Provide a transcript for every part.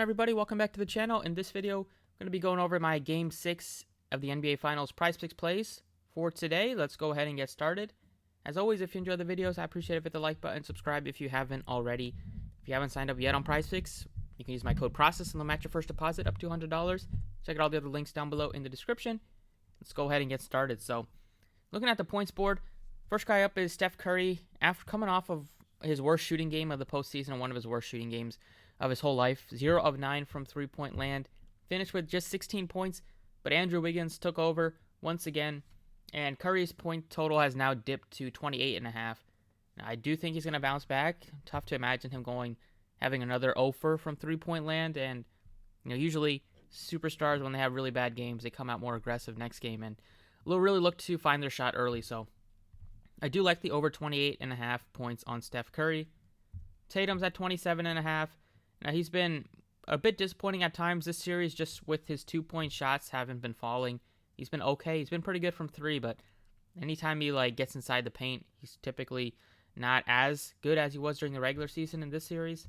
Everybody, welcome back to the channel. In this video, I'm going to be going over my Game 6 of the NBA Finals PrizePicks plays for today. Let's go ahead and get started. As always, if you enjoy the videos, I appreciate it if you hit the like button, subscribe if you haven't already. If you haven't signed up yet on PrizePicks, you can use my code PROCESS and they'll match your first deposit up to $100. Check out all the other links down below in the description. Let's go ahead and get started. So, looking at the points board, first guy up is Steph Curry. After coming off of his worst shooting game of the postseason, and one of his worst shooting games of his whole life, 0 of 9 from three-point land, finished with just 16 points, but Andrew Wiggins took over once again, and Curry's point total has now dipped to 28.5. Now, I do think he's going to bounce back. Tough to imagine him having another 0 from three-point land, and usually superstars, when they have really bad games, they come out more aggressive next game, and will really look to find their shot early. So I do like the over 28.5 points on Steph Curry. Tatum's at 27.5. Now, he's been a bit disappointing at times this series, just with his 2-point shots haven't been falling. He's been okay. He's been pretty good from 3, but anytime he gets inside the paint, he's typically not as good as he was during the regular season in this series.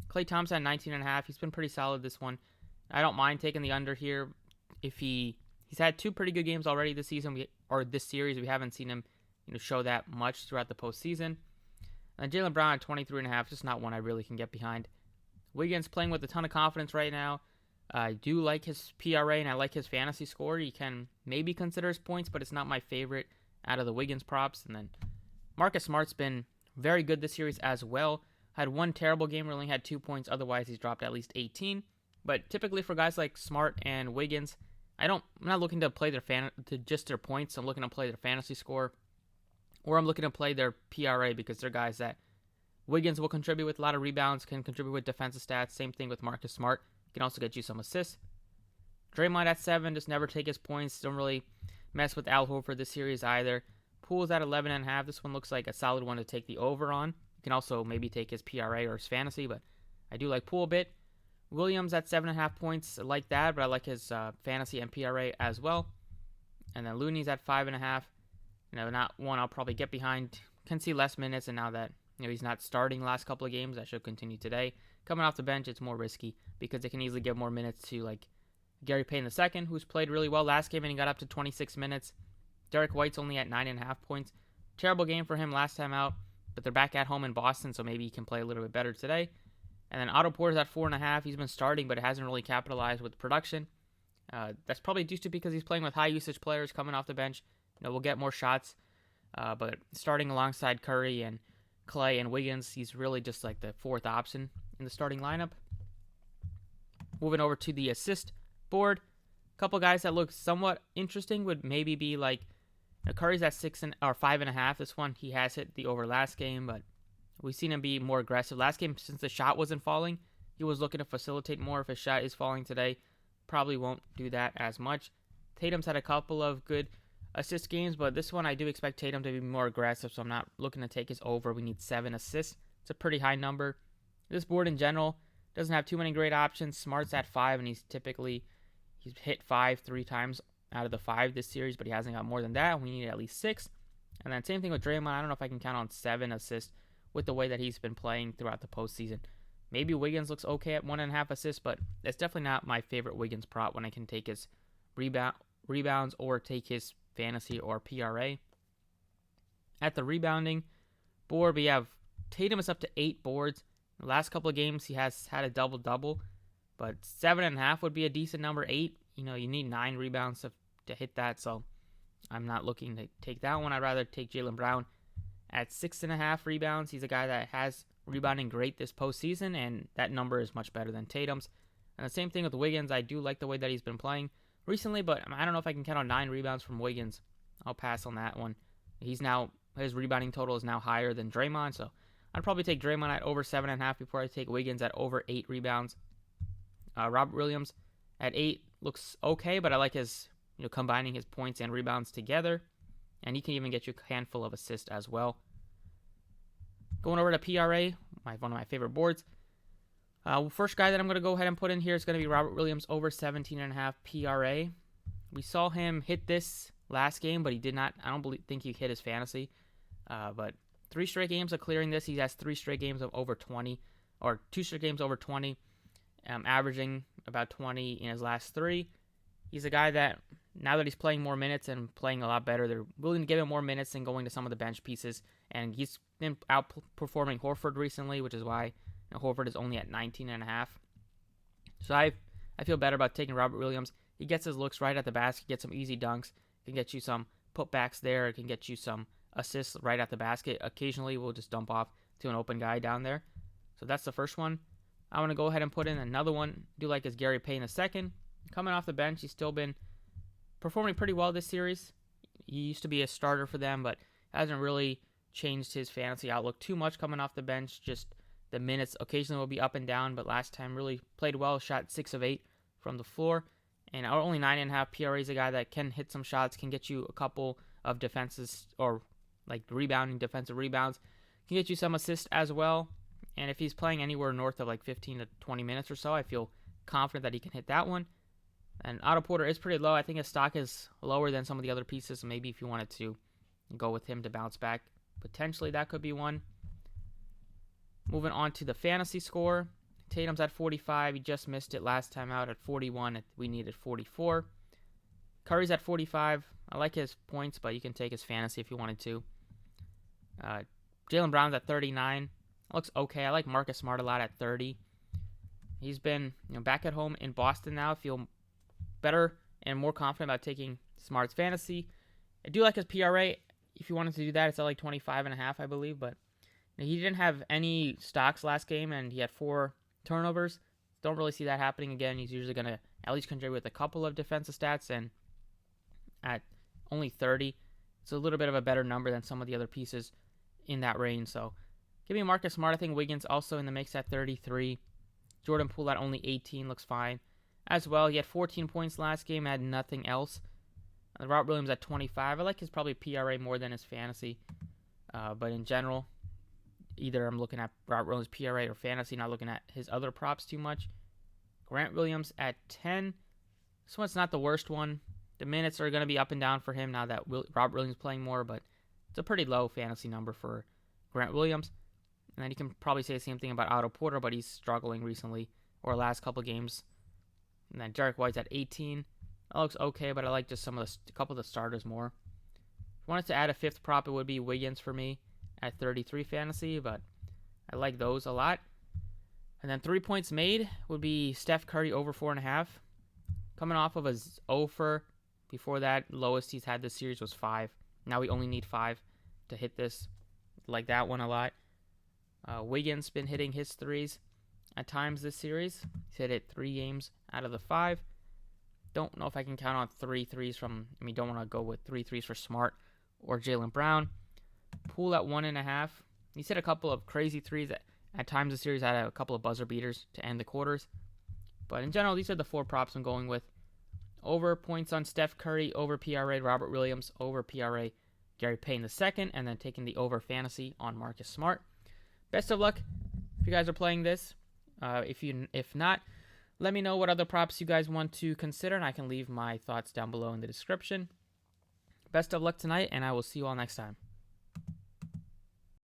Klay Thompson at 19.5. He's been pretty solid this one. I don't mind taking the under here. If he's had 2 pretty good games already this season, or this series. We haven't seen him show that much throughout the postseason. And Jaylen Brown at 23.5, just not one I really can get behind. Wiggins playing with a ton of confidence right now. I do like his PRA and I like his fantasy score. You can maybe consider his points, but it's not my favorite out of the Wiggins props. And then Marcus Smart's been very good this series as well. Had one terrible game where he only had 2 points. Otherwise, he's dropped at least 18. But typically for guys like Smart and Wiggins, I'm not looking to play just their points. I'm looking to play their fantasy score, or I'm looking to play their PRA, because they're guys that Wiggins will contribute with a lot of rebounds, can contribute with defensive stats. Same thing with Marcus Smart. Can also get you some assists. Draymond at 7, just never take his points. Don't really mess with Al Horford this series either. Poole's at 11.5. This one looks like a solid one to take the over on. You can also maybe take his PRA or his fantasy, but I do like Poole a bit. Williams at 7.5 points. I like that, but I like his fantasy and PRA as well. And then Looney's at 5.5. Not one I'll probably get behind. Can see less minutes, and now that he's not starting the last couple of games, that should continue today. Coming off the bench, it's more risky because they can easily give more minutes to Gary Payton II, who's played really well last game and he got up to 26 minutes. Derek White's only at 9.5 points. Terrible game for him last time out, but they're back at home in Boston, so maybe he can play a little bit better today. And then Otto Porter's at 4.5. He's been starting, but it hasn't really capitalized with production. That's probably due to because he's playing with high usage players coming off the bench. We'll get more shots, but starting alongside Curry and Klay and Wiggins, he's really just the 4th option in the starting lineup. Moving over to the assist board, a couple guys that look somewhat interesting would maybe be Curry's at 5.5. This one he has hit the over last game, but we've seen him be more aggressive. Last game, since the shot wasn't falling, he was looking to facilitate more. If his shot is falling today, probably won't do that as much. Tatum's had a couple of good assist games, but this one I do expect Tatum to be more aggressive, so I'm not looking to take his over. We need 7 assists. It's a pretty high number. This board in general doesn't have too many great options. Smart's at 5, and he's hit 5 3 times out of the 5 this series, but he hasn't got more than that. We need at least 6. And then same thing with Draymond. I don't know if I can count on 7 assists with the way that he's been playing throughout the postseason. Maybe Wiggins looks okay at 1.5 assists, but it's definitely not my favorite Wiggins prop when I can take his rebounds or take his fantasy or PRA. At the rebounding board, we have Tatum is up to 8 boards. The last couple of games, he has had a double-double, but 7.5 would be a decent number. 8, you need 9 rebounds to hit that, so I'm not looking to take that one. I'd rather take Jaylen Brown at 6.5 rebounds. He's a guy that has rebounding great this postseason, and that number is much better than Tatum's. And the same thing with Wiggins. I do like the way that he's been playing recently, but I don't know if I can count on 9 rebounds from Wiggins. I'll pass on that one. His rebounding total is now higher than Draymond, so I'd probably take Draymond at over 7.5 before I take Wiggins at over 8 rebounds. Robert Williams at 8 looks okay, but I like his combining his points and rebounds together, and he can even get you a handful of assists as well. Going over to PRA, one of my favorite boards. First guy that I'm going to go ahead and put in here is going to be Robert Williams over 17.5 PRA. We saw him hit this last game, but he did not. I don't think he hit his fantasy. But 3 straight games of clearing this. He has 3 straight games of over 20, or 2 straight games over 20. averaging about 20 in his last 3. He's a guy that, now that he's playing more minutes and playing a lot better, they're willing to give him more minutes than going to some of the bench pieces. And he's been outperforming Horford recently, which is why Horford is only at 19.5. So I feel better about taking Robert Williams. He gets his looks right at the basket, gets some easy dunks, can get you some putbacks there, can get you some assists right at the basket. Occasionally, we'll just dump off to an open guy down there. So that's the first one. I want to go ahead and put in another one. Do like is Gary Payton II. Coming off the bench, he's still been performing pretty well this series. He used to be a starter for them, but hasn't really changed his fantasy outlook too much coming off the bench. Just the minutes occasionally will be up and down, but last time really played well. Shot 6 of 8 from the floor. And only 9.5 PRA is a guy that can hit some shots, can get you a couple of defenses or like rebounding defensive rebounds, can get you some assists as well. And if he's playing anywhere north of like 15 to 20 minutes or so, I feel confident that he can hit that one. And Otto Porter is pretty low. I think his stock is lower than some of the other pieces. So maybe if you wanted to go with him to bounce back, potentially that could be one. Moving on to the fantasy score. Tatum's at 45. He just missed it last time out at 41. We needed 44. Curry's at 45. I like his points, but you can take his fantasy if you wanted to. Jaylen Brown's at 39. Looks okay. I like Marcus Smart a lot at 30. He's been back at home in Boston now. I feel better and more confident about taking Smart's fantasy. I do like his PRA. If you wanted to do that, it's at like 25.5, I believe. But he didn't have any stocks last game, and he had 4 turnovers. Don't really see that happening again. He's usually going to at least contribute with a couple of defensive stats, and at only 30, it's a little bit of a better number than some of the other pieces in that range. So give me Marcus Smart. I think Wiggins also in the mix at 33. Jordan Poole at only 18 looks fine as well. He had 14 points last game, had nothing else. Robert Williams at 25. I like his probably PRA more than his fantasy. But in general, either I'm looking at Robert Williams' PRA or fantasy, not looking at his other props too much. Grant Williams at 10. This one's not the worst one. The minutes are going to be up and down for him now that Robert Williams is playing more, but it's a pretty low fantasy number for Grant Williams. And then you can probably say the same thing about Otto Porter, but he's struggling recently, or last couple games. And then Derek White's at 18. That looks okay, but I like just a couple of the starters more. If I wanted to add a fifth prop, it would be Wiggins for me at 33 fantasy, but I like those a lot. And then 3 points made would be Steph Curry over 4.5. Coming off of a 0 before that, lowest he's had this series was 5. Now we only need 5 to hit this. Like that one a lot. Wiggins been hitting his threes at times this series. He's hit it 3 games out of the 5. Don't know if I can count on 3 threes from, don't want to go with 3 threes for Smart or Jaylen Brown. Poole at 1.5. He's hit a couple of crazy threes at times this series. Had a couple of buzzer beaters to end the quarters. But in general, these are the 4 props I'm going with. Over points on Steph Curry, over PRA Robert Williams, over PRA Gary Payton II, and then taking the over fantasy on Marcus Smart. Best of luck if you guys are playing this. If not, let me know what other props you guys want to consider, and I can leave my thoughts down below in the description. Best of luck tonight, and I will see you all next time.